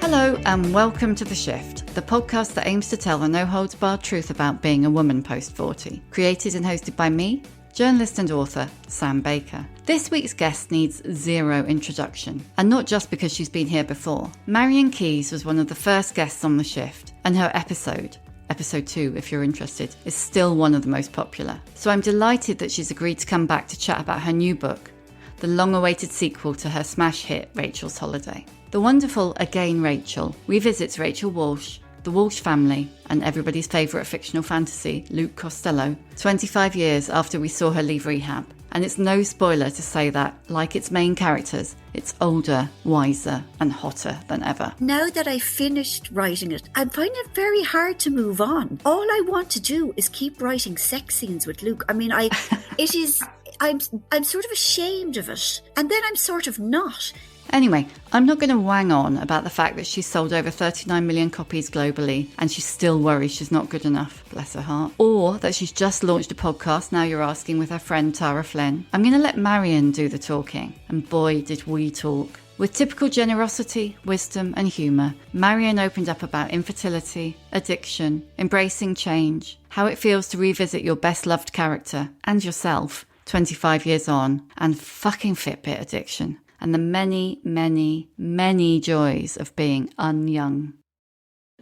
Hello and welcome to The Shift, the podcast that aims to tell the no-holds-barred truth about being a woman post-40. Created and hosted by me, journalist and author Sam Baker. This week's guest needs zero introduction, and not just because she's been here before. Marian Keyes was one of the first guests on The Shift, and her episode 2 if you're interested, is still one of the most popular. So I'm delighted that she's agreed to come back to chat about her new book, the long-awaited sequel to her smash hit Rachel's Holiday. The wonderful Again Rachel revisits Rachel Walsh, the Walsh family, and everybody's favourite fictional fantasy, Luke Costello, 25 years after we saw her leave rehab. And it's no spoiler to say that, like its main characters, it's older, wiser, and hotter than ever. Now that I've finished writing it, I'm finding it very hard to move on. All I want to do is keep writing sex scenes with Luke. I mean, I'm sort of ashamed of it, and then I'm sort of not. Anyway, I'm not going to wang on about the fact that she's sold over 39 million copies globally and she still worries she's not good enough, bless her heart. Or that she's just launched a podcast, now you're asking, with her friend Tara Flynn. I'm going to let Marian do the talking. And boy, did we talk. With typical generosity, wisdom and humour, Marian opened up about infertility, addiction, embracing change, how it feels to revisit your best loved character and yourself 25 years on, and fucking Fitbit addiction. And the many, many, many joys of being unyoung.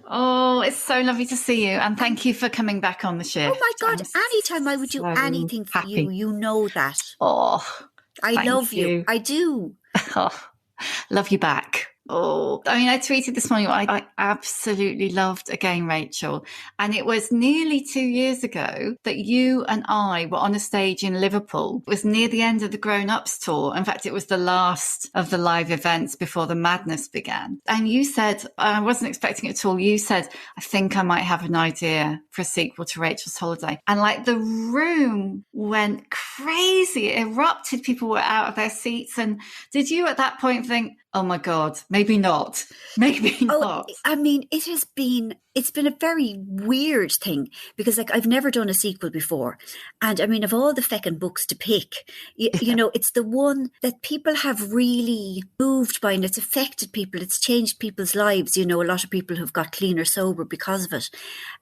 Oh, it's so lovely to see you. And thank you for coming back on The Shift. Oh my God, anytime I would do anything for happy. You know that. Oh, I love you. I do. Oh, love you back. Oh, I mean, I tweeted this morning, I absolutely loved Again Rachel. And it was nearly 2 years ago that you and I were on a stage in Liverpool. It was near the end of the Grown Ups tour. In fact, it was the last of the live events before the madness began. And you said, I wasn't expecting it at all, you said, I think I might have an idea for a sequel to Rachel's Holiday. And like the room went crazy. It erupted. People were out of their seats. And did you at that point think, oh my God, maybe not. Maybe not. I mean, it's been a very weird thing because like I've never done a sequel before. And I mean, of all the feckin' books to pick, you know, it's the one that people have really moved by and it's affected people. It's changed people's lives. You know, a lot of people have got clean or sober because of it.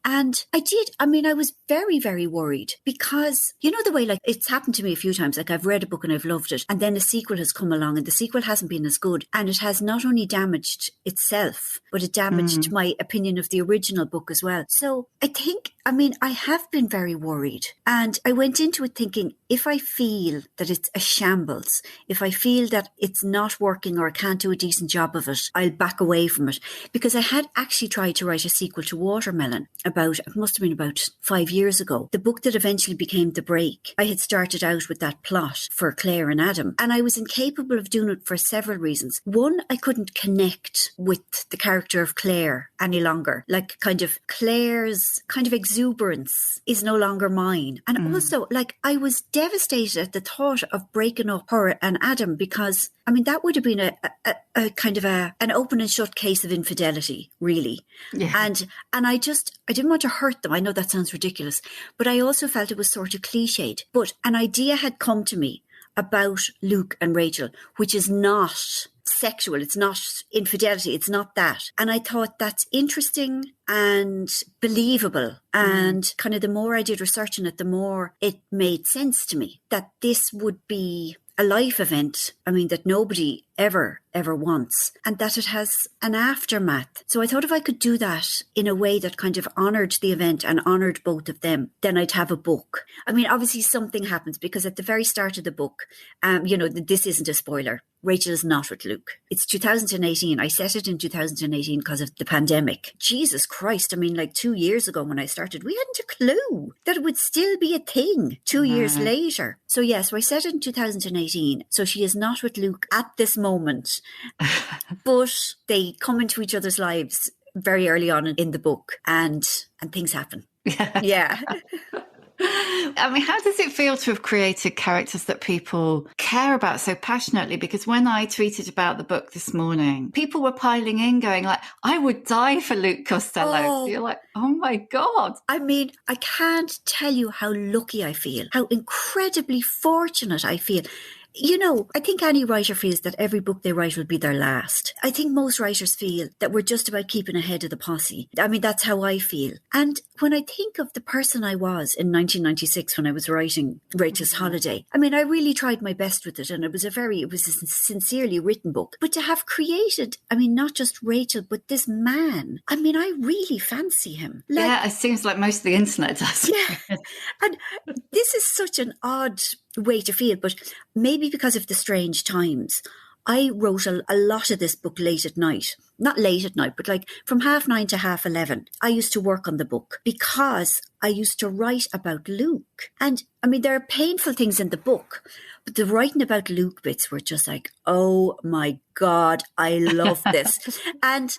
And I was very, very worried because, you know, the way like it's happened to me a few times, like I've read a book and I've loved it. And then a sequel has come along and the sequel hasn't been as good. And it has not only damaged itself, but it damaged my opinion of the original book as well. So I have been very worried. And I went into it thinking, if I feel that it's a shambles, if I feel that it's not working or I can't do a decent job of it, I'll back away from it. Because I had actually tried to write a sequel to Watermelon it must have been about 5 years ago. The book that eventually became The Break. I had started out with that plot for Claire and Adam. And I was incapable of doing it for several reasons. One, I couldn't connect with the character of Claire any longer. Like kind of Claire's kind of exuberance is no longer mine. And also like I was devastated at the thought of breaking up her and Adam because I mean, that would have been a kind of an open and shut case of infidelity, really. Yeah. And I didn't want to hurt them. I know that sounds ridiculous, but I also felt it was sort of cliched. But an idea had come to me about Luke and Rachel, which is not sexual. It's not infidelity. It's not that. And I thought that's interesting and believable. And kind of the more I did research on it, the more it made sense to me that this would be a life event, I mean, that nobody ever wants, and that it has an aftermath. So I thought if I could do that in a way that kind of honoured the event and honoured both of them, then I'd have a book. I mean, obviously something happens because at the very start of the book, you know, this isn't a spoiler. Rachel is not with Luke. It's 2018. I set it in 2018 because of the pandemic. Jesus Christ. I mean, like 2 years ago when I started, we hadn't a clue that it would still be a thing 2 years later. So so I set it in 2018. So she is not with Luke at this moment, but they come into each other's lives very early on in the book and things happen. Yeah. I mean, how does it feel to have created characters that people care about so passionately? Because when I tweeted about the book this morning, people were piling in going like, I would die for Luke Costello. Oh. You're like, oh my God. I mean, I can't tell you how lucky I feel, how incredibly fortunate I feel. I think any writer feels that every book they write will be their last. I think most writers feel that we're just about keeping ahead of the posse. I mean, that's how I feel. And when I think of the person I was in 1996 when I was writing Rachel's Holiday, I mean, I really tried my best with it, and it was a sincerely written book. But to have created, I mean, not just Rachel, but this man, I mean, I really fancy him. It seems like most of the internet does. Yeah. And this is such an odd way to feel, but maybe because of the strange times. I wrote a lot of this book late at night. Not late at night, but like from 9:30 to 11:30. I used to work on the book because I used to write about Luke. And I mean, there are painful things in the book, but the writing about Luke bits were just like, oh my God, I love this. And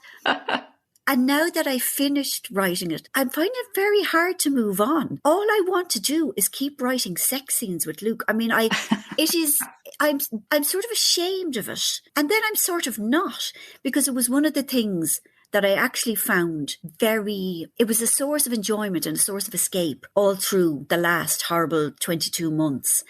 now that I finished writing it, I'm finding it very hard to move on. All I want to do is keep writing sex scenes with Luke. I mean, I'm sort of ashamed of it. And then I'm sort of not, because it was one of the things that I actually found it was a source of enjoyment and a source of escape all through the last horrible 22 months.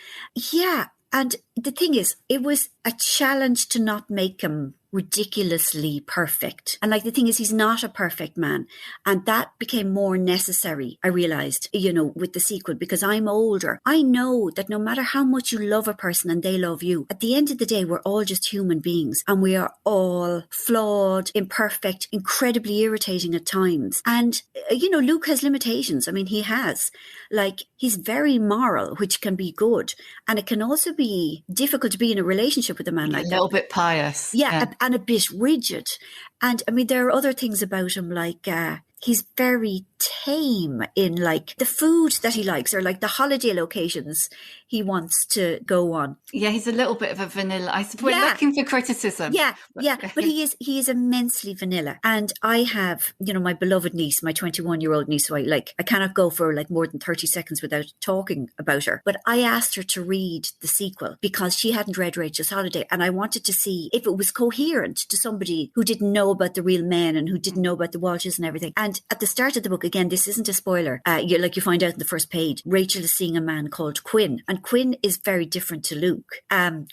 Yeah. And the thing is, it was a challenge to not make him ridiculously perfect. And like, the thing is, he's not a perfect man. And that became more necessary, I realized, with the sequel, because I'm older. I know that no matter how much you love a person and they love you, at the end of the day, we're all just human beings, and we are all flawed, imperfect, incredibly irritating at times. And, Luke has limitations. I mean, he has. Like, he's very moral, which can be good. And it can also be difficult to be in a relationship with a man like that. A little bit pious. Yeah. And a bit rigid. And I mean, there are other things about him, like he's very tame in like the food that he likes, or like the holiday locations he wants to go on. Yeah, he's a little bit of a vanilla. I suppose we're looking for criticism. Yeah. But he is immensely vanilla. And I have, my beloved niece, my 21-year-old niece, who I cannot go for like more than 30 seconds without talking about her. But I asked her to read the sequel because she hadn't read Rachel's Holiday, and I wanted to see if it was coherent to somebody who didn't know about the real men and who didn't know about the Walshes and everything. And at the start of the book, again, this isn't a spoiler, you find out in the first page, Rachel is seeing a man called Quinn, and Quinn is very different to Luke.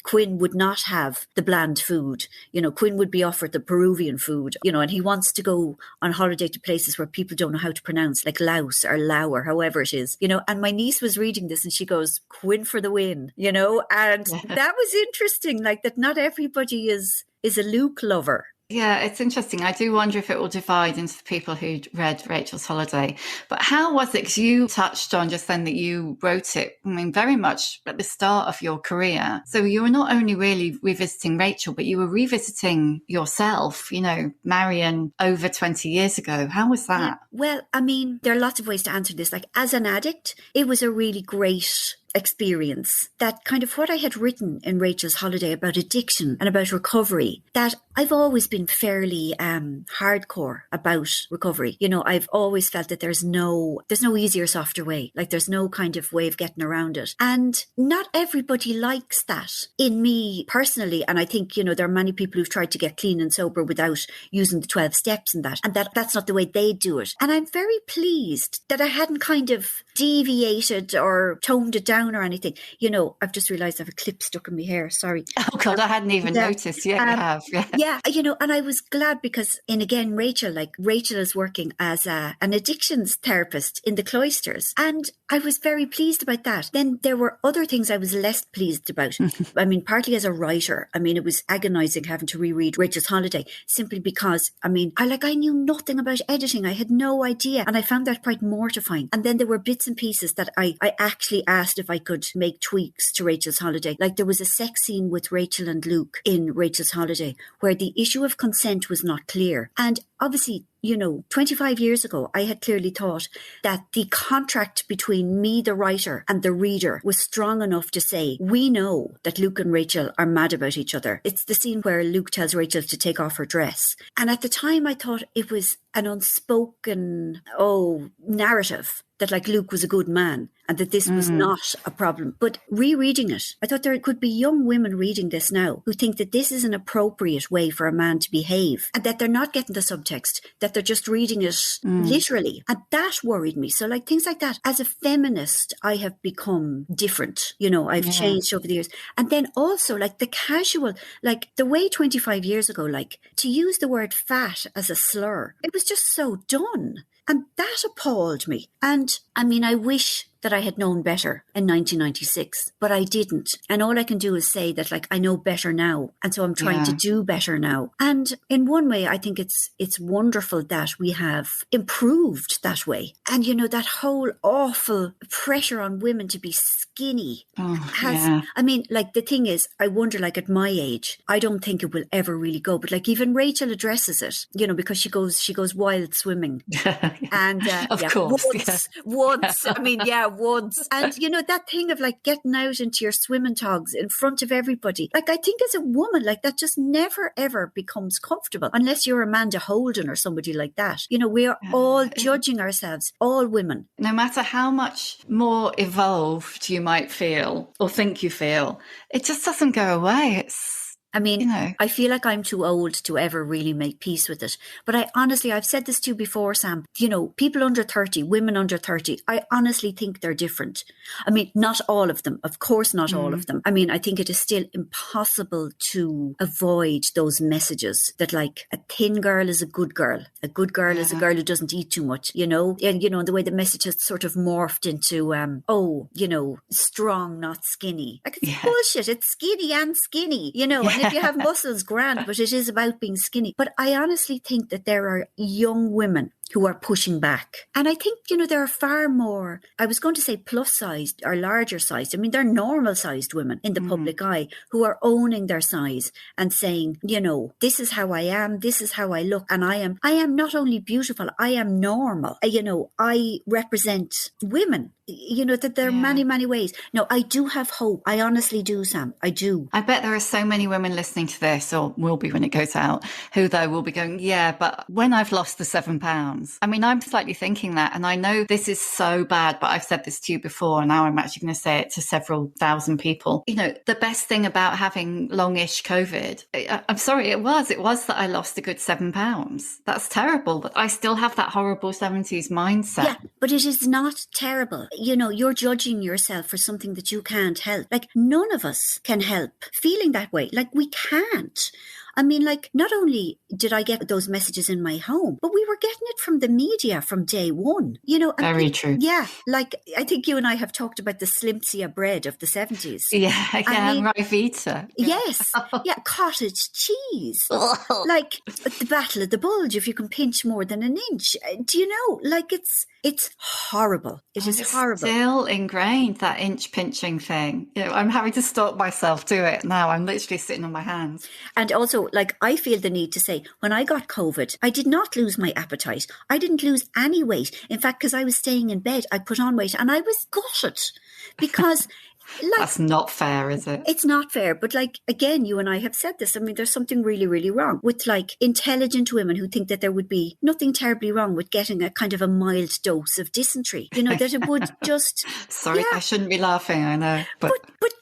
Quinn would not have the bland food. Quinn would be offered the Peruvian food, and he wants to go on holiday to places where people don't know how to pronounce, like Laos or Lao or however it is, and my niece was reading this and she goes, Quinn for the win, and that was interesting, like that not everybody is a Luke lover. Yeah, it's interesting. I do wonder if it will divide into the people who read Rachel's Holiday. But how was it? Because you touched on just then that you wrote it, I mean, very much at the start of your career. So you were not only really revisiting Rachel, but you were revisiting yourself, Marian over 20 years ago. How was that? Yeah. Well, I mean, there are lots of ways to answer this. Like, as an addict, it was a really great experience. That kind of what I had written in Rachel's Holiday about addiction and about recovery, that I've always been fairly hardcore about recovery. I've always felt that there's no easier, softer way. Like, there's no kind of way of getting around it. And not everybody likes that. In me personally, and I think, there are many people who've tried to get clean and sober without using the 12 steps and that's not the way they do it. And I'm very pleased that I hadn't kind of deviated or toned it down or anything. I've just realised I have a clip stuck in my hair. Sorry. Oh God, I hadn't even noticed. Yeah, you have. Yeah, and I was glad because, and again, Rachel is working as an addictions therapist in the cloisters. And I was very pleased about that. Then there were other things I was less pleased about. I mean, partly as a writer, I mean, it was agonising having to reread Rachel's Holiday simply because, I mean, I knew nothing about editing. I had no idea. And I found that quite mortifying. And then there were bits and pieces that I actually asked if I could make tweaks to Rachel's Holiday. Like, there was a sex scene with Rachel and Luke in Rachel's Holiday where the issue of consent was not clear. And obviously, 25 years ago, I had clearly thought that the contract between me, the writer, and the reader was strong enough to say, we know that Luke and Rachel are mad about each other. It's the scene where Luke tells Rachel to take off her dress. And at the time, I thought it was an unspoken, narrative that like Luke was a good man and that this was not a problem. But rereading it, I thought there could be young women reading this now who think that this is an appropriate way for a man to behave and that they're not getting the subtext, that they're just reading it literally. And that worried me. So like things like that. As a feminist, I have become different. You know, I've changed over the years. And then also like the casual, like the way 25 years ago, like to use the word fat as a slur, it was just so done. And that appalled me. And I mean, I wish that I had known better in 1996, but I didn't. And all I can do is say that like I know better now. And so I'm trying to do better now. And in one way, I think it's wonderful that we have improved that way. And you know, that whole awful pressure on women to be skinny I mean, like the thing is, I wonder like at my age, I don't think it will ever really go. But like even Rachel addresses it, you know, because she goes wild swimming. And of course, once, I mean, once. And you know, that thing of like getting out into your swimming togs in front of everybody. Like I think as a woman, like that just never ever becomes comfortable unless you're Amanda Holden or somebody like that. You know, we are all judging ourselves, all women. No matter how much more evolved you might feel or think you feel, it just doesn't go away. I mean, you know. I feel like I'm too old to ever really make peace with it. But I honestly, I've said this to you before, Sam, you know, people under 30, women under 30, I honestly think they're different. I mean, not all of them. Of course, not all of them. I mean, I think it is still impossible to avoid those messages that like a thin girl is a good girl. A good girl is a girl who doesn't eat too much, you know? And, you know, the way the message has sort of morphed into, you know, strong, not skinny. Like it's bullshit. It's skinny and skinny, you know? And if you have muscles, grand, but it is about being skinny. But I honestly think that there are young women who are pushing back. And I think, you know, there are far more, I was going to say plus sized or larger sized. I mean, they're normal sized women in the public eye who are owning their size and saying, you know, this is how I am, this is how I look. And I am not only beautiful, I am normal. You know, I represent women. You know, that there are many, many ways. No, I do have hope. I honestly do, Sam. I do. I bet there are so many women listening to this, or will be when it goes out, who though will be going, yeah, but when I've lost the £7, I mean, I'm slightly thinking that, and I know this is so bad, but I've said this to you before, and now I'm actually going to say it to several thousand people. You know, the best thing about having longish COVID, I'm sorry, it was that I lost a good £7. That's terrible, but I still have that horrible 70s mindset. Yeah, but it is not terrible. You know, you're judging yourself for something that you can't help. Like, none of us can help feeling that way. Like, we can't. I mean, like, not only did I get those messages in my home, but we were getting it from the media from day one, you know. Very true. Yeah. Like, I think you and I have talked about the Slimcia bread of the 70s. Yeah, I mean, Rivita. Yes. Yeah, cottage cheese. Like, the Battle of the Bulge, if you can pinch more than an inch. Do you know? Like, it's horrible. It's horrible. Still ingrained, that inch pinching thing. You know, I'm having to stop myself do it now. I'm literally sitting on my hands. And also, like, I feel the need to say, when I got COVID, I did not lose my appetite. I didn't lose any weight. In fact, because I was staying in bed, I put on weight and I was gutted because... Like, that's not fair, is it? It's not fair. But like, again, you and I have said this. I mean, there's something really, really wrong with like intelligent women who think that there would be nothing terribly wrong with getting a kind of a mild dose of dysentery. You know, that it would just... Sorry, I shouldn't be laughing, I know. But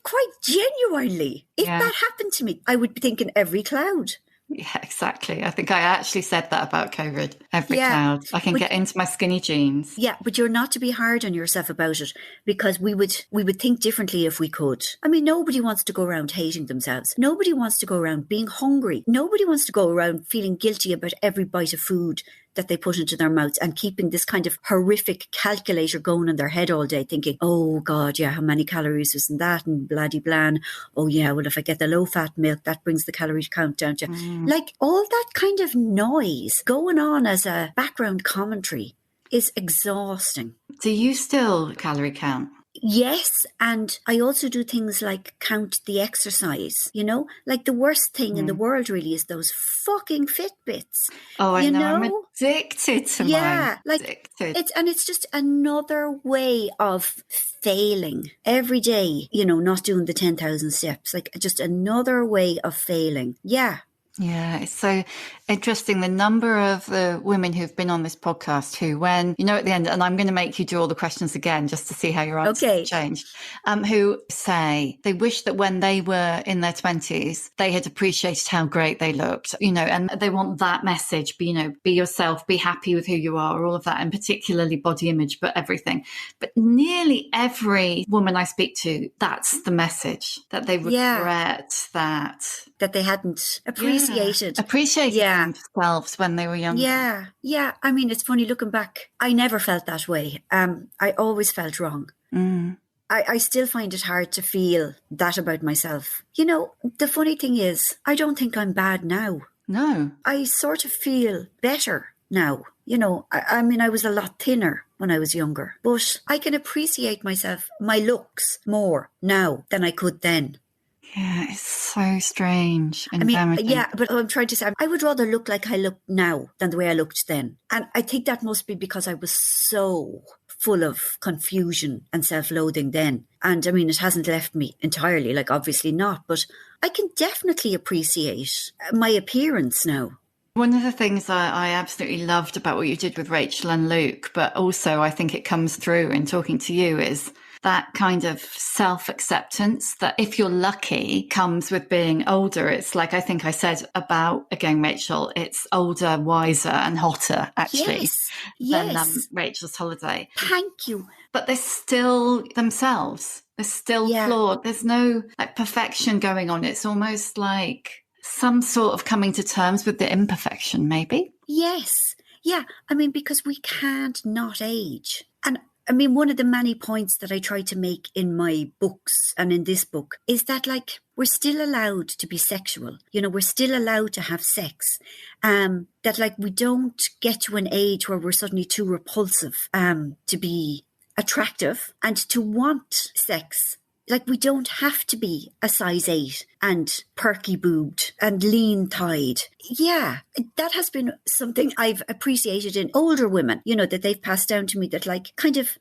quite genuinely, if that happened to me, I would be thinking every cloud. Yeah, exactly. I think I actually said that about COVID. Every cloud. I can get into my skinny jeans. Yeah, but you're not to be hard on yourself about it, because we would think differently if we could. I mean, nobody wants to go around hating themselves. Nobody wants to go around being hungry. Nobody wants to go around feeling guilty about every bite of food that they put into their mouths and keeping this kind of horrific calculator going in their head all day, thinking, oh God, yeah, how many calories was in that, and bloody blan. Oh yeah, well, if I get the low fat milk, that brings the calorie count down to like all that kind of noise going on as a background commentary is exhausting. Do you still calorie count? Yes, and I also do things like count the exercise, you know? Like the worst thing in the world really is those fucking Fitbits. Oh, I know. I'm addicted to mine. Yeah, like it's just another way of failing every day, you know, not doing the 10,000 steps. Like just another way of failing. Yeah. Yeah, it's so interesting. The number of the women who've been on this podcast who, when, at the end, and I'm going to make you do all the questions again just to see how your answers have changed, who say they wish that when they were in their 20s, they had appreciated how great they looked, and they want that message, be yourself, be happy with who you are, all of that, and particularly body image, but everything. But nearly every woman I speak to, that's the message, that they regret that they hadn't appreciated themselves when they were younger. Yeah. I mean, it's funny looking back. I never felt that way. I always felt wrong. I still find it hard to feel that about myself. The funny thing is, I don't think I'm bad now. No. I sort of feel better now. I mean, I was a lot thinner when I was younger, but I can appreciate myself, my looks more now than I could then. Yeah, it's so strange. And but I'm trying to say, I would rather look like I look now than the way I looked then. And I think that must be because I was so full of confusion and self-loathing then. And I mean, it hasn't left me entirely, like obviously not, but I can definitely appreciate my appearance now. One of the things I absolutely loved about what you did with Rachel and Luke, but also I think it comes through in talking to you, is that kind of self-acceptance that if you're lucky comes with being older. It's like I think I said about, again, Rachel, it's older, wiser and hotter, actually, than Rachel's holiday. Thank you. But they're still themselves. They're still flawed. There's no perfection going on. It's almost like some sort of coming to terms with the imperfection, maybe. Yes. Yeah. I mean, because we can't not age. And I mean, one of the many points that I try to make in my books and in this book is that, we're still allowed to be sexual. We're still allowed to have sex. That, we don't get to an age where we're suddenly too repulsive to be attractive and to want sex. We don't have to be a size 8 and perky boobed and lean thighed. Yeah, that has been something I've appreciated in older women, that they've passed down to me, that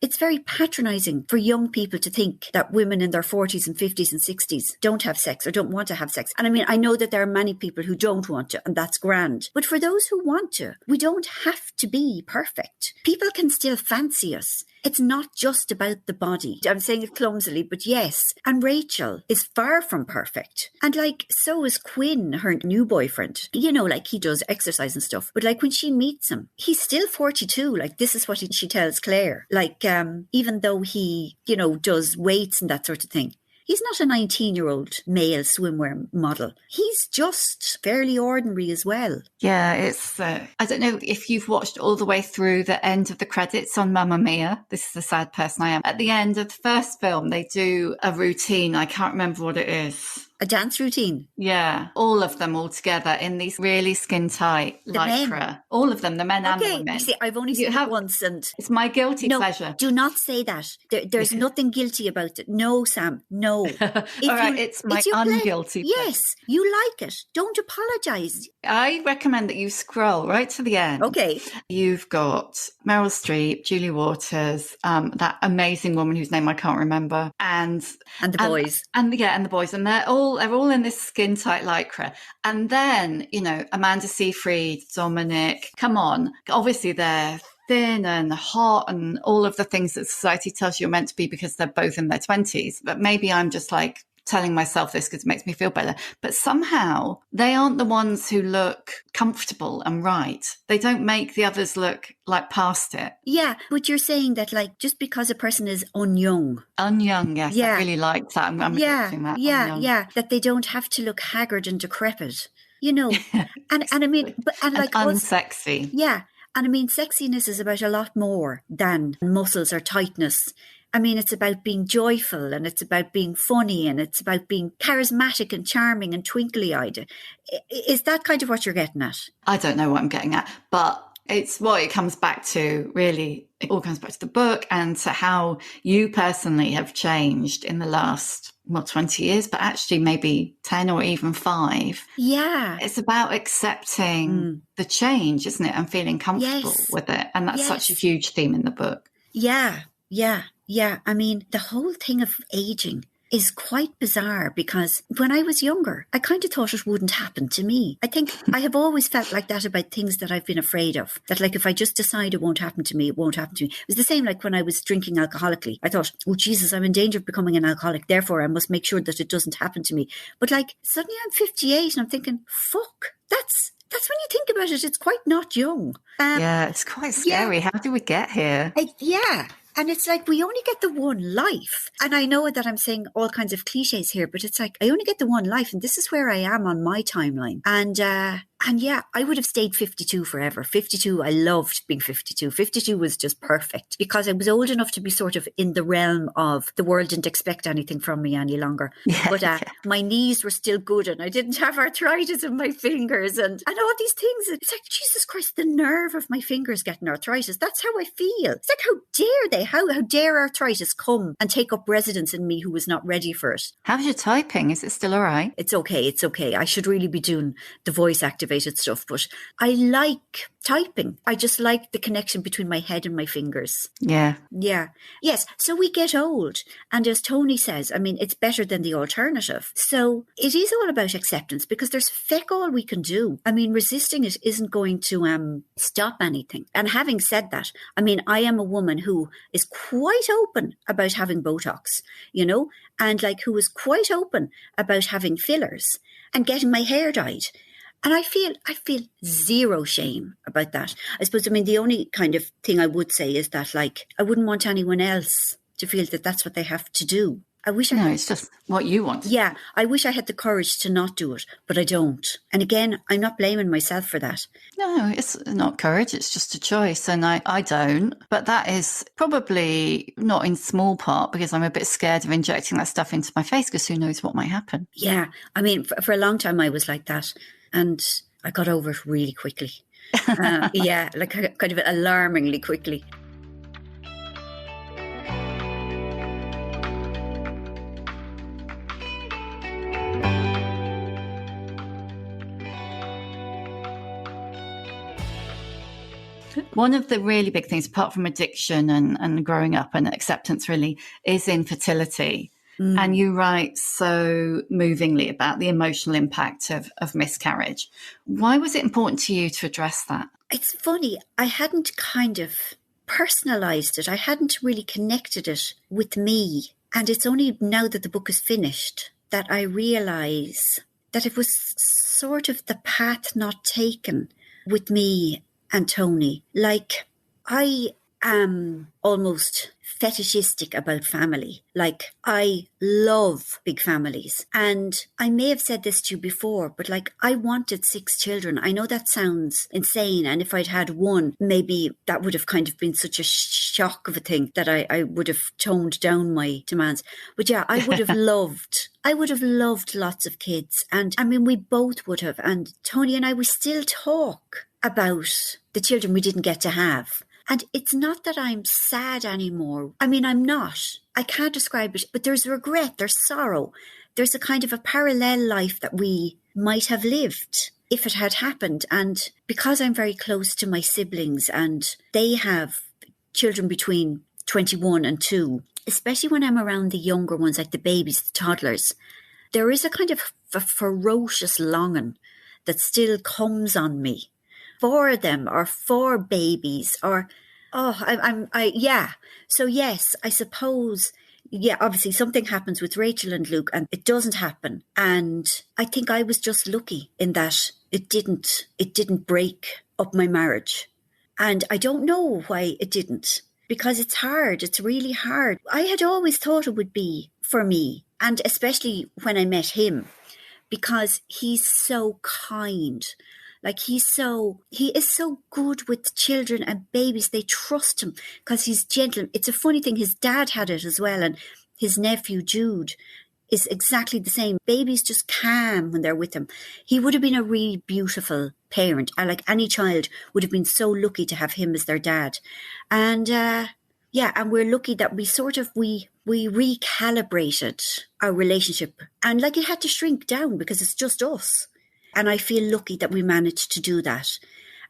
it's very patronizing for young people to think that women in their 40s and 50s and 60s don't have sex or don't want to have sex. And I mean, I know that there are many people who don't want to, and that's grand. But for those who want to, we don't have to be perfect. People can still fancy us. It's not just about the body. I'm saying it clumsily, but yes. And Rachel is far from perfect. And so is Quinn, her new boyfriend. He does exercise and stuff. But when she meets him, he's still 42. This is what she tells Claire. Even though he, does weights and that sort of thing. He's not a 19-year-old male swimwear model. He's just fairly ordinary as well. Yeah, it's, I don't know if you've watched all the way through the end of the credits on Mamma Mia. This is the sad person I am. At the end of the first film, they do a routine. I can't remember what it is. A dance routine? Yeah, all of them all together in these really skin-tight lycra. Men. All of them, the men and the women. You see, I've only seen it once, and it's my guilty pleasure. Do not say that. There's nothing guilty about it. No, Sam, no. All right, it's my unguilty pleasure. Yes, you like it. Don't apologise. I recommend that you scroll right to the end. Okay. You've got Meryl Streep, Julie Waters, that amazing woman whose name I can't remember, and the boys. And the boys, and they're all in this skin tight lycra. And then, Amanda Seyfried, Dominic, come on. Obviously they're thin and hot and all of the things that society tells you you're meant to be because they're both in their 20s. But maybe I'm just telling myself this because it makes me feel better. But somehow they aren't the ones who look comfortable and right. They don't make the others look past it. Yeah, but you're saying that just because a person is unyoung. Unyoung, yes. Yeah. I really like that. I'm adopting that. Yeah. That they don't have to look haggard and decrepit. And I mean, and unsexy. Yeah. And I mean, sexiness is about a lot more than muscles or tightness. I mean, it's about being joyful and it's about being funny and it's about being charismatic and charming and twinkly-eyed. Is that kind of what you're getting at? I don't know what I'm getting at, but it's what it comes back to, really. It all comes back to the book and to how you personally have changed in the last, 20 years, but actually maybe 10 or even 5. Yeah. It's about accepting the change, isn't it? And feeling comfortable with it. And that's such a huge theme in the book. Yeah. I mean, the whole thing of aging, is quite bizarre, because when I was younger, I kind of thought it wouldn't happen to me. I think I have always felt like that about things that I've been afraid of. That like if I just decide it won't happen to me, it won't happen to me. It was the same like when I was drinking alcoholically. I thought, oh Jesus, I'm in danger of becoming an alcoholic. Therefore, I must make sure that it doesn't happen to me. But like suddenly I'm 58 and I'm thinking, fuck, that's when you think about it, it's quite not young. Yeah, it's quite scary. How do we get here? Yeah. And it's like, we only get the one life. And I know that I'm saying all kinds of cliches here, but it's like, I only get the one life. And this is where I am on my timeline. And yeah, I would have stayed 52 forever. 52, I loved being 52. 52 was just perfect because I was old enough to be sort of in the realm of the world didn't expect anything from me any longer. Yeah, but my knees were still good and I didn't have arthritis in my fingers and all these things. It's like, Jesus Christ, the nerve of my fingers getting arthritis. That's how I feel. It's like, how dare they? How dare arthritis come and take up residence in me who was not ready for it? How's your typing? Is it still all right? It's okay. It's okay. I should really be doing the voice activated stuff, but I like typing. I just like the connection between my head and my fingers. Yeah. Yes. So we get old. And as Tony says, I mean, it's better than the alternative. So it is all about acceptance because there's feck all we can do. I mean, resisting it isn't going to stop anything. And having said that, I mean, I am a woman who is quite open about having Botox, you know, and like who is quite open about having fillers and getting my hair dyed. And I feel zero shame about that. I suppose, I mean, the only kind of thing I would say is that, like, I wouldn't want anyone else to feel that that's what they have to do. It's just what you want. Yeah, I wish I had the courage to not do it, but I don't. And again, I'm not blaming myself for that. No, it's not courage, it's just a choice. And I don't. But that is probably not in small part because I'm a bit scared of injecting that stuff into my face because who knows what might happen. Yeah, I mean, for a long time I was like that. And I got over it really quickly. Yeah, like kind of alarmingly quickly. One of the really big things, apart from addiction and growing up and acceptance really, is infertility. And you write so movingly about the emotional impact of miscarriage. Why was it important to you to address that? It's funny. I hadn't kind of personalised it. I hadn't really connected it with me. And it's only now that the book is finished that I realise that it was sort of the path not taken with me and Tony. Like, I am almost fetishistic about family. Like, I love big families. And I may have said this to you before, but like, I wanted 6 children. I know that sounds insane. And if I'd had one, maybe that would have kind of been such a shock of a thing that I would have toned down my demands. But yeah, I would have loved lots of kids. And I mean, we both would have. And Tony and I, we still talk about the children we didn't get to have. And it's not that I'm sad anymore. I mean, I'm not. I can't describe it, but there's regret, there's sorrow. There's a kind of a parallel life that we might have lived if it had happened. And because I'm very close to my siblings and they have children between 21 and 2, especially when I'm around the younger ones, like the babies, the toddlers, there is a kind of a ferocious longing that still comes on me for them or for babies or, yeah. So yes, I suppose, yeah, obviously something happens with Rachel and Luke and it doesn't happen. And I think I was just lucky in that it didn't break up my marriage. And I don't know why it didn't, because it's hard. It's really hard. I had always thought it would be for me, and especially when I met him, because he's so kind. Like he is so good with children and babies. They trust him because he's gentle. It's a funny thing. His dad had it as well. And his nephew, Jude, is exactly the same. Babies just calm when they're with him. He would have been a really beautiful parent. Like any child would have been so lucky to have him as their dad. And and we're lucky that we recalibrated our relationship. And like it had to shrink down because it's just us. And I feel lucky that we managed to do that.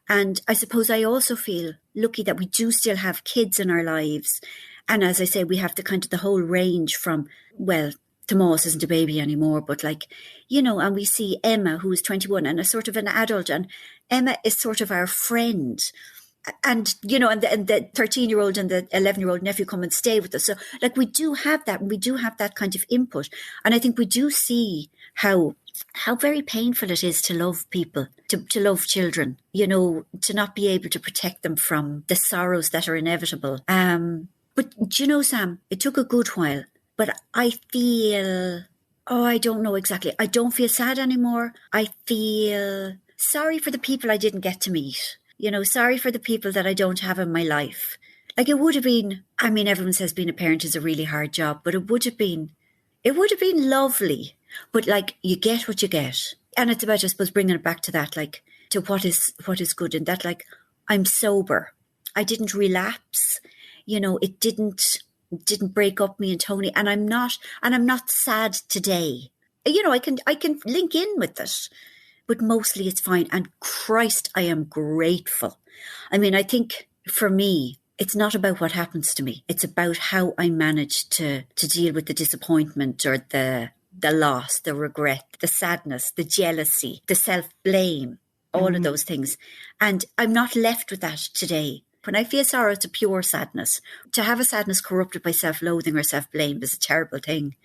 And I suppose I also feel lucky that we do still have kids in our lives. And as I say, we have the whole range from, well, Tomas isn't a baby anymore, but like, and we see Emma, who is 21 and a sort of an adult, and Emma is sort of our friend. And, and the 13-year-old and the 11-year-old nephew come and stay with us. So like we do have that, and we do have that kind of input. And I think we do see how very painful it is to love people, to love children, to not be able to protect them from the sorrows that are inevitable. But Sam, it took a good while, but I feel, I don't know exactly. I don't feel sad anymore. I feel sorry for the people I didn't get to meet. Sorry for the people that I don't have in my life. Like it would have been, everyone says being a parent is a really hard job, but it would have been lovely. But like, you get what you get. And it's about, I suppose, bringing it back to that, like, to what is good. And that, like, I'm sober. I didn't relapse. It didn't break up me and Tony. And I'm not sad today. I can link in with it. But mostly it's fine. And Christ, I am grateful. I think for me, it's not about what happens to me. It's about how I manage to deal with the disappointment or the loss, the regret, the sadness, the jealousy, the self-blame, all of those things. And I'm not left with that today. When I feel sorrow, it's a pure sadness. To have a sadness corrupted by self-loathing or self-blame is a terrible thing.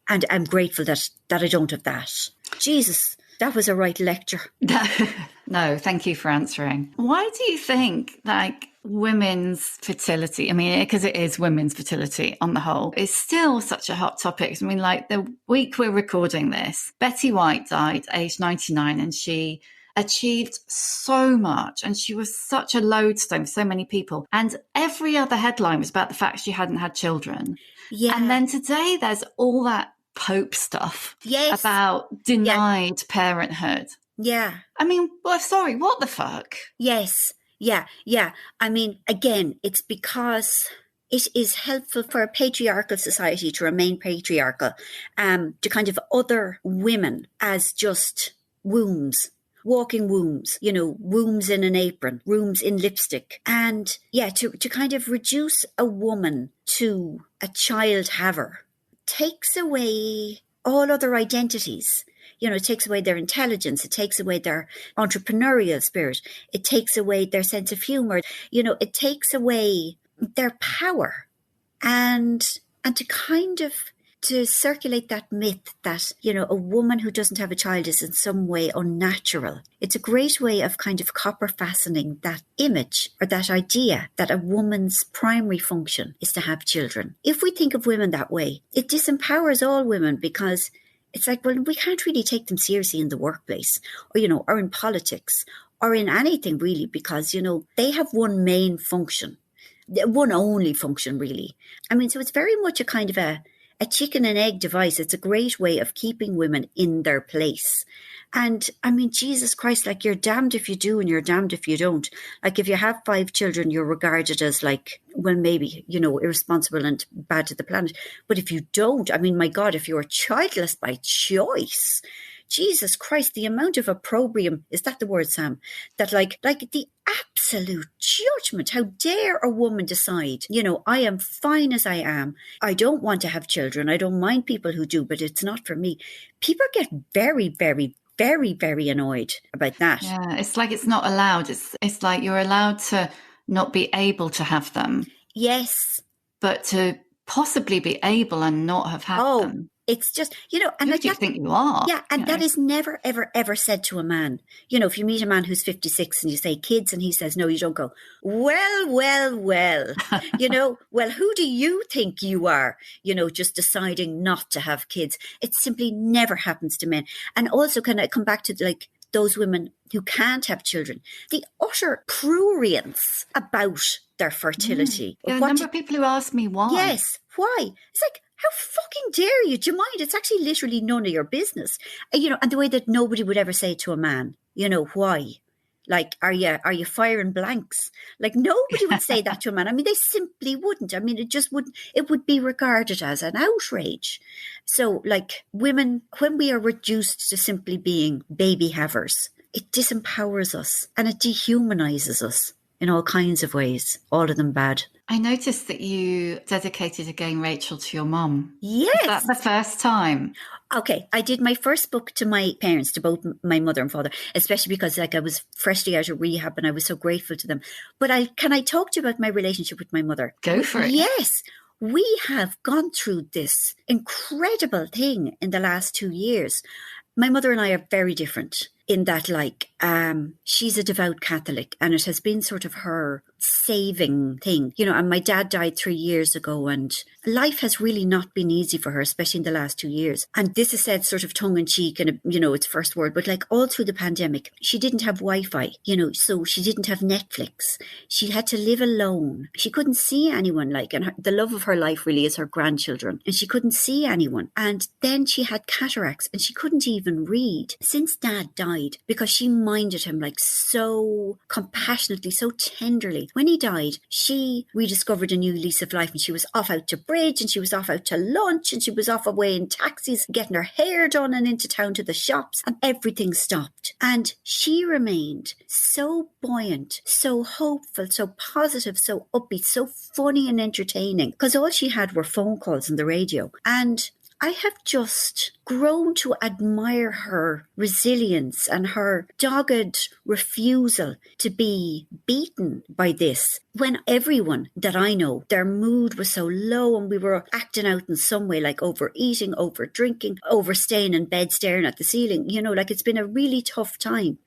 And I'm grateful that I don't have that. Jesus, that was a right lecture. No, thank you for answering. Why do you think, like, women's fertility, because it is women's fertility on the whole, is still such a hot topic? Like the week we're recording this, Betty White died aged 99, and she achieved so much, and she was such a lodestone for so many people. And every other headline was about the fact she hadn't had children. Yeah. And then today there's all that Pope stuff about denied parenthood. Yeah. Sorry, what the fuck? Yes. Yeah. Again, it's because it is helpful for a patriarchal society to remain patriarchal, to kind of other women as just wombs, walking wombs, wombs in an apron, wombs in lipstick. And to kind of reduce a woman to a child haver takes away all other identities. It takes away their intelligence. It takes away their entrepreneurial spirit. It takes away their sense of humor. It takes away their power. And to circulate that myth that, a woman who doesn't have a child is in some way unnatural. It's a great way of kind of copper fastening that image or that idea that a woman's primary function is to have children. If we think of women that way, it disempowers all women, because it's like, well, we can't really take them seriously in the workplace or in politics or in anything really, because, they have one main function, one only function really. So it's very much a kind of a chicken and egg device. It's a great way of keeping women in their place. And Jesus Christ, like, you're damned if you do and you're damned if you don't. Like, if you have 5 children, you're regarded as like, well, maybe, irresponsible and bad to the planet. But if you don't, my God, if you're childless by choice, Jesus Christ, the amount of opprobrium, is that the word, Sam? That like the absolute judgment. How dare a woman decide, I am fine as I am. I don't want to have children. I don't mind people who do, but it's not for me. People get very, very, very, very annoyed about that. Yeah, it's like it's not allowed. It's like you're allowed to not be able to have them. Yes. But to possibly be able and not have had them. It's just, and who like do you that, think you are? Yeah, and that is never, ever, ever said to a man. If you meet a man who's 56 and you say kids and he says no, you don't go, well. Well, who do you think you are? Just deciding not to have kids. It simply never happens to men. And also, can I come back to like those women who can't have children? The utter prurience about their fertility. Yeah, a number of people who ask me why. Yes, why? It's like, how fucking dare you? Do you mind? It's actually literally none of your business. And the way that nobody would ever say to a man, why? Like, are you firing blanks? Like, nobody would say that to a man. They simply wouldn't. It just wouldn't. It would be regarded as an outrage. So, like, women, when we are reduced to simply being baby havers, it disempowers us and it dehumanizes us in all kinds of ways, all of them bad. I noticed that you dedicated Again Rachel to your mum. Yes. Is that the first time? Okay, I did my first book to my parents, to both my mother and father, especially because I was freshly out of rehab and I was so grateful to them. But can I talk to you about my relationship with my mother? Go for it. Yes. We have gone through this incredible thing in the last 2 years. My mother and I are very different in that, she's a devout Catholic and it has been sort of her saving thing, and my dad died 3 years ago and life has really not been easy for her, especially in the last 2 years. And this is said sort of tongue in cheek and, it's first word, but all through the pandemic, she didn't have Wi-Fi, so she didn't have Netflix. She had to live alone. She couldn't see anyone, and the love of her life really is her grandchildren, and she couldn't see anyone. And then she had cataracts and she couldn't even read since Dad died, because she minded him so compassionately, so tenderly. When he died, she rediscovered a new lease of life and she was off out to bridge and she was off out to lunch and she was off away in taxis, getting her hair done and into town to the shops, and everything stopped. And she remained so buoyant, so hopeful, so positive, so upbeat, so funny and entertaining, because all she had were phone calls and the radio. And I have just grown to admire her resilience and her dogged refusal to be beaten by this, when everyone that I know, their mood was so low and we were acting out in some way, overeating, over drinking, over staying in bed staring at the ceiling. It's been a really tough time.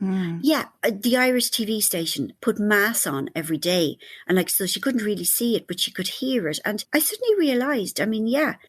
Yeah, the Irish TV station put mass on every day, and so she couldn't really see it, but she could hear it. And I suddenly realised,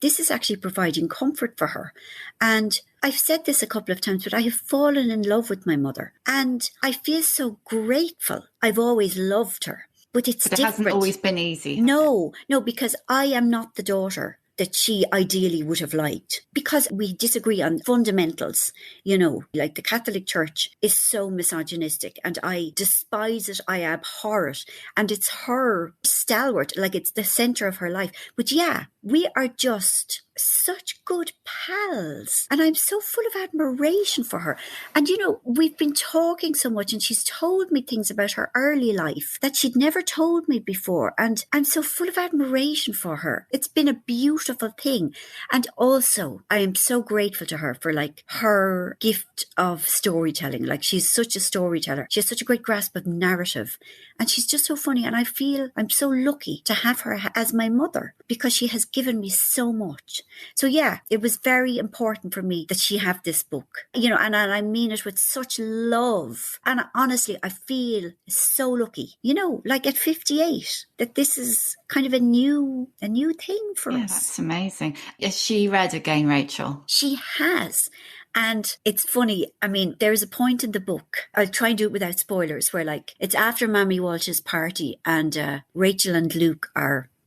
this is actually providing comfort for her. And I've said this a couple of times, but I have fallen in love with my mother and I feel so grateful. I've always loved her, but it hasn't always been easy. No, because I am not the daughter that she ideally would have liked, because we disagree on fundamentals. The Catholic Church is so misogynistic and I despise it, I abhor it, and it's her stalwart, it's the centre of her life. But yeah, we are just such good pals and I'm so full of admiration for her. And we've been talking so much and she's told me things about her early life that she'd never told me before, and I'm so full of admiration for her. It's been a beautiful thing. And also I am so grateful to her for her gift of storytelling. She's such a storyteller. She has such a great grasp of narrative and she's just so funny, and I feel I'm so lucky to have her as my mother because she has given me so much. So yeah, it was very important for me that she have this book, and I mean it with such love. And honestly, I feel so lucky, at 58, that this is kind of a new thing for us. That's amazing. Has she read Again Rachel? She has. And it's funny, there's a point in the book, I'll try and do it without spoilers, where it's after Mammy Walsh's party and Rachel and Luke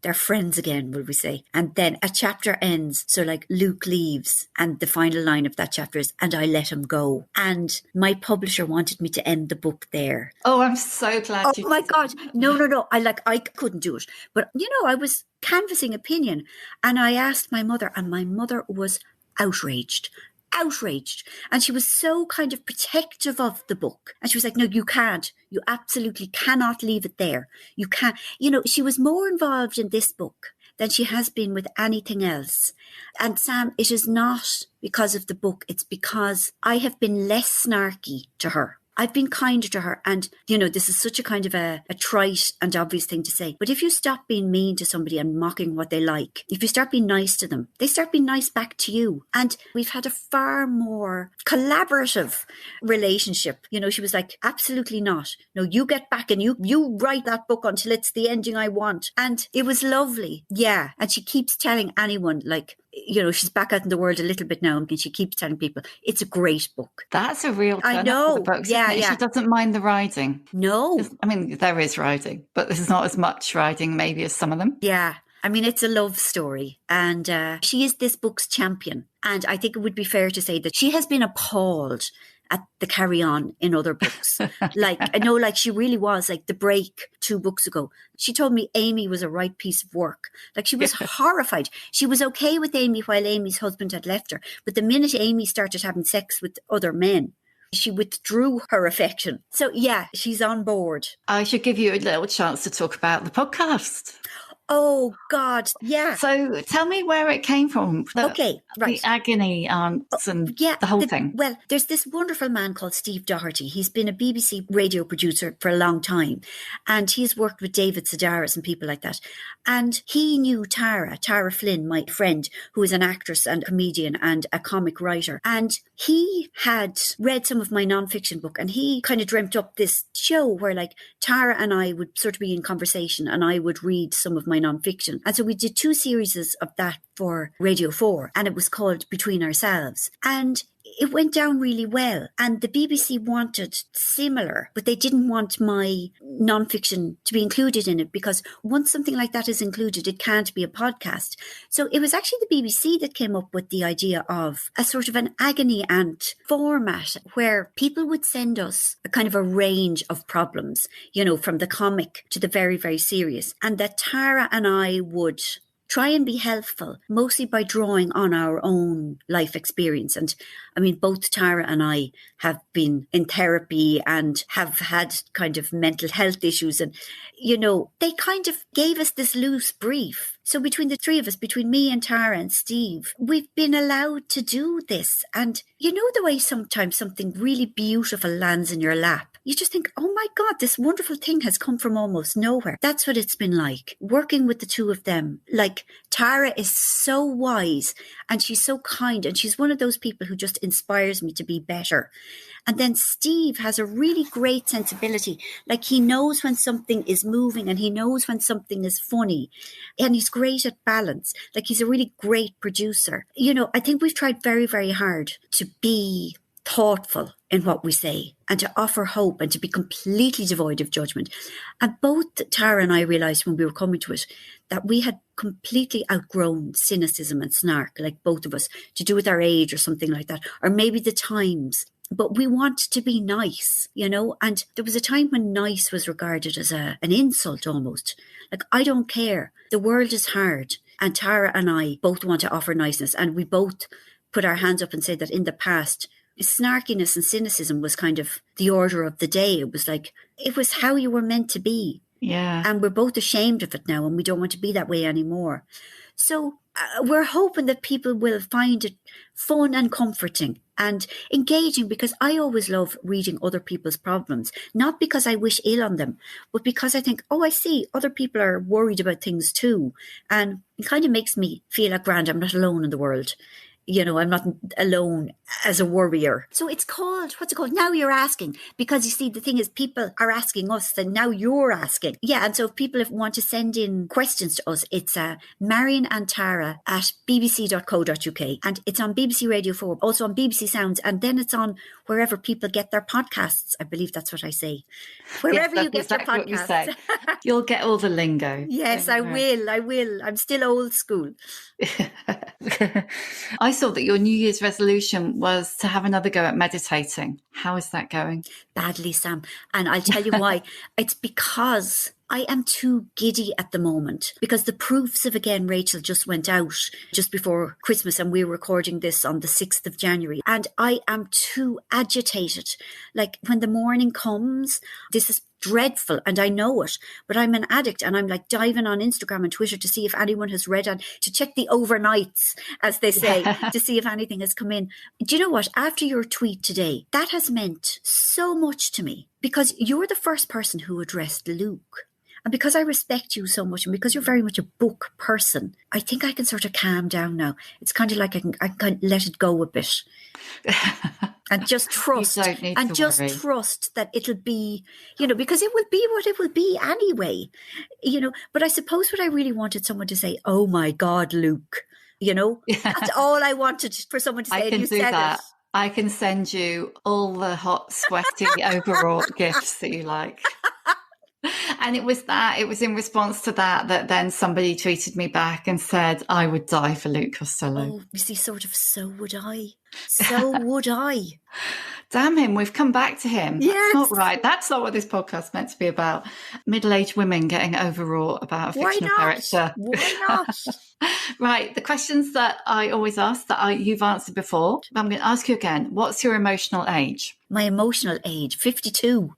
they're friends again, will we say. And then a chapter ends. So Luke leaves and the final line of that chapter is, and I let him go. And my publisher wanted me to end the book there. Oh, I'm so glad. Oh my God. No. I couldn't do it. But I was canvassing opinion and I asked my mother, and my mother was outraged. And she was so kind of protective of the book. And she was like, no, you can't. You absolutely cannot leave it there. You can't. She was more involved in this book than she has been with anything else. And Sam, it is not because of the book. It's because I have been less snarky to her. I've been kinder to her. And, this is such a kind of a trite and obvious thing to say. But if you stop being mean to somebody and mocking what they like, if you start being nice to them, they start being nice back to you. And we've had a far more collaborative relationship. She was like, absolutely not. No, you get back and you write that book until it's the ending I want. And it was lovely. Yeah. And she keeps telling anyone, she's back out in the world a little bit now, and she keeps telling people it's a great book. That's a real turn I know. up for the books, yeah. She doesn't mind the riding. No. There is riding, but there's not as much riding maybe as some of them. Yeah. It's a love story, and she is this book's champion. And I think it would be fair to say that she has been appalled at the carry-on in other books. I know, she really was, The Break 2 books ago. She told me Amy was a right piece of work. She was horrified. She was okay with Amy while Amy's husband had left her. But the minute Amy started having sex with other men, she withdrew her affection. So yeah, she's on board. I should give you a little chance to talk about the podcast. Oh, God. Yeah. So tell me where it came from. Okay, right. The agony aunts and the whole thing. Well, there's this wonderful man called Steve Doherty. He's been a BBC radio producer for a long time, and he's worked with David Sedaris and people like that. And he knew Tara Flynn, my friend, who is an actress and comedian and a comic writer. And he had read some of my nonfiction book, and he kind of dreamt up this show where like Tara and I would sort of be in conversation and I would read some of my nonfiction. And so we did 2 series of that for Radio 4, and it was called Between Ourselves. And it went down really well. And the BBC wanted similar, but they didn't want my nonfiction to be included in it, because once something like that is included, it can't be a podcast. So it was actually the BBC that came up with the idea of a sort of an agony aunt format where people would send us a kind of a range of problems, you know, from the comic to the very, very serious. And that Tara and I would try and be helpful, mostly by drawing on our own life experience. And I mean, both Tara and I have been in therapy and have had kind of mental health issues. And, you know, they kind of gave us this loose brief. So between the 3 of us, between me and Tara and Steve, we've been allowed to do this. And you know the way sometimes something really beautiful lands in your lap? You just think, oh my God, this wonderful thing has come from almost nowhere. That's what it's been like, working with the 2 of them. Like, Tara is so wise and she's so kind, and she's one of those people who just inspires me to be better. And then Steve has a really great sensibility. Like, he knows when something is moving and he knows when something is funny. And he's great at balance. Like, he's a really great producer. You know, I think we've tried very, very hard to be thoughtful in what we say and to offer hope and to be completely devoid of judgment. And both Tara and I realised when we were coming to it that we had completely outgrown cynicism and snark, like both of us, to do with our age or something like that, or maybe the times. But we want to be nice, you know, and there was a time when nice was regarded as an insult almost. Like, I don't care. The world is hard. And Tara and I both want to offer niceness. And we both put our hands up and say that in the past, snarkiness and cynicism was kind of the order of the day. It was like, it was how you were meant to be. Yeah. And we're both ashamed of it now, and we don't want to be that way anymore. So we're hoping that people will find it fun and comforting and engaging, because I always love reading other people's problems, not because I wish ill on them, but because I think, oh, I see other people are worried about things too. And it kind of makes me feel like, grand, I'm not alone in the world. You know, I'm not alone as a worrier. So it's called, what's it called? Now You're Asking. Because you see, the thing is, people are asking us, and now you're asking. Yeah, and so if people want to send in questions to us, it's Marian and Tara at bbc.co.uk. And it's on BBC Radio 4, also on BBC Sounds, and then it's on wherever people get their podcasts. I believe that's what I say. Wherever you get exactly your podcasts. What you say. You'll get all the lingo. Yes, I will. I'm still old school. I saw that your New Year's resolution was to have another go at meditating. How is that going? Badly, Sam. And I'll tell you why. It's because I am too giddy at the moment, because the proofs of Again Rachel just went out just before Christmas, and we're recording this on the 6th of January. And I am too agitated. Like, when the morning comes, this is dreadful, and I know it, but I'm an addict, and I'm like diving on Instagram and Twitter to see if anyone has read it, to check the overnights, as they say, to see if anything has come in. Do you know what? After your tweet today, that has meant so much to me, because you're the first person who addressed Luke. And because I respect you so much, and because you're very much a book person, I think I can sort of calm down now. It's kind of like I can kind of let it go a bit. And just trust, trust that it'll be, you know, because it will be what it will be anyway, you know. But I suppose what I really wanted someone to say, oh my God, Luke, you know, that's all I wanted for someone to say. I can do that. I can send you all the hot, sweaty, overwrought gifts that you like. And it was in response to that then somebody tweeted me back and said, I would die for Luke Costello. Oh, you see, sort of, so would I. So would I. Damn him, we've come back to him. Yes. That's not right. That's not what this podcast's meant to be about. Middle-aged women getting overwrought about a fictional character. Why not? Right, the questions that I always ask that you've answered before, I'm going to ask you again. What's your emotional age? My emotional age, 52.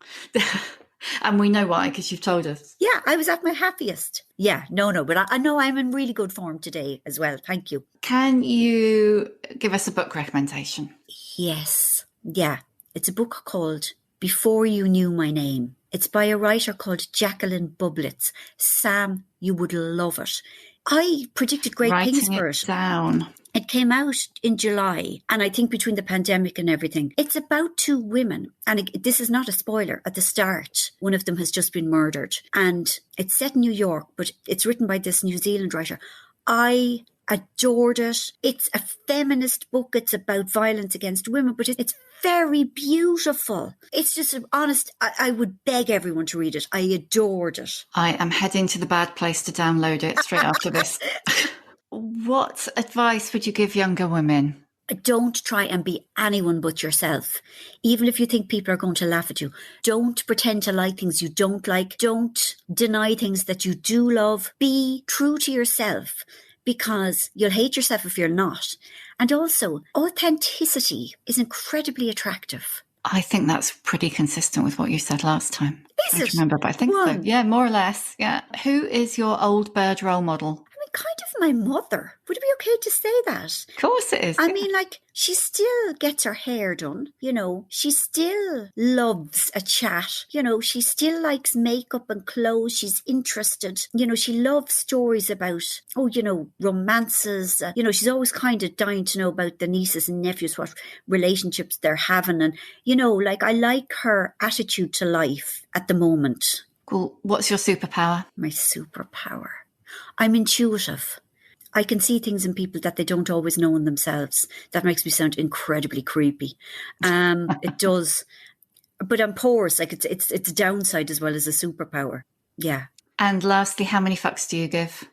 And we know why, because you've told us. Yeah, I was at my happiest. Yeah, but I know I'm in really good form today as well. Thank you. Can you give us a book recommendation? Yes. Yeah. It's a book called Before You Knew My Name. It's by a writer called Jacqueline Bublitz. Sam, you would love it. I predicted great things for it. Down. It came out in July, and I think between the pandemic and everything, it's about two women. And this is not a spoiler. At the start, one of them has just been murdered. And it's set in New York, but it's written by this New Zealand writer. I adored it. It's a feminist book. It's about violence against women, but it's very beautiful. It's just honest. I would beg everyone to read it. I adored it. I am heading to the bad place to download it straight after this. What advice would you give younger women? Don't try and be anyone but yourself. Even if you think people are going to laugh at you, don't pretend to like things you don't like. Don't deny things that you do love. Be true to yourself, because you'll hate yourself if you're not. And also, authenticity is incredibly attractive. I think that's pretty consistent with what you said last time. Is it? Remember, but I think so. Yeah, more or less. Yeah. Who is your old bird role model? Kind of my mother. Would it be okay to say that? Of course it is. I mean, like, she still gets her hair done, you know. She still loves a chat, you know. She still likes makeup and clothes. She's interested. You know, she loves stories about, romances. You know, she's always kind of dying to know about the nieces and nephews, what relationships they're having. And, you know, like, I like her attitude to life at the moment. Cool. What's your superpower? My superpower. I'm intuitive. I can see things in people that they don't always know in themselves. That makes me sound incredibly creepy. It does. But I'm porous. Like it's a downside as well as a superpower. Yeah. And lastly, how many fucks do you give?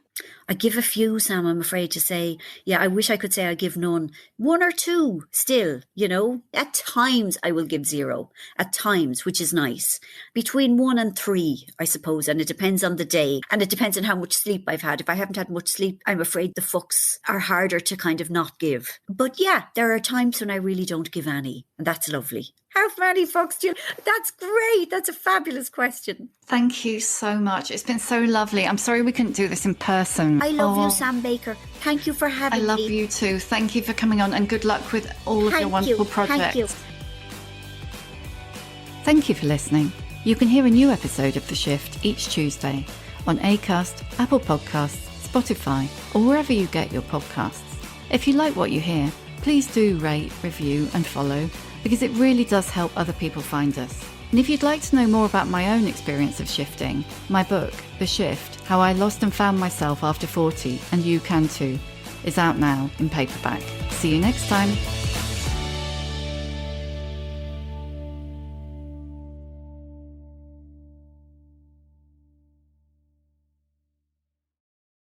I give a few, Sam, I'm afraid to say. Yeah, I wish I could say I give none. One or two still, you know. At times I will give 0. At times, which is nice. Between 1 and 3, I suppose. And it depends on the day. And it depends on how much sleep I've had. If I haven't had much sleep, I'm afraid the fucks are harder to kind of not give. But yeah, there are times when I really don't give any. And that's lovely. How many fucks do you... That's great. That's a fabulous question. Thank you so much. It's been so lovely. I'm sorry we couldn't do this in person. I love you, Sam Baker. Thank you for having me. I love you too. Thank you for coming on, and good luck with all of your wonderful projects. Thank you. Thank you for listening. You can hear a new episode of The Shift each Tuesday on Acast, Apple Podcasts, Spotify, or wherever you get your podcasts. If you like what you hear, please do rate, review and follow, because it really does help other people find us. And if you'd like to know more about my own experience of shifting, my book, The Shift, How I Lost and Found Myself After 40, and you can too, is out now in paperback. See you next time.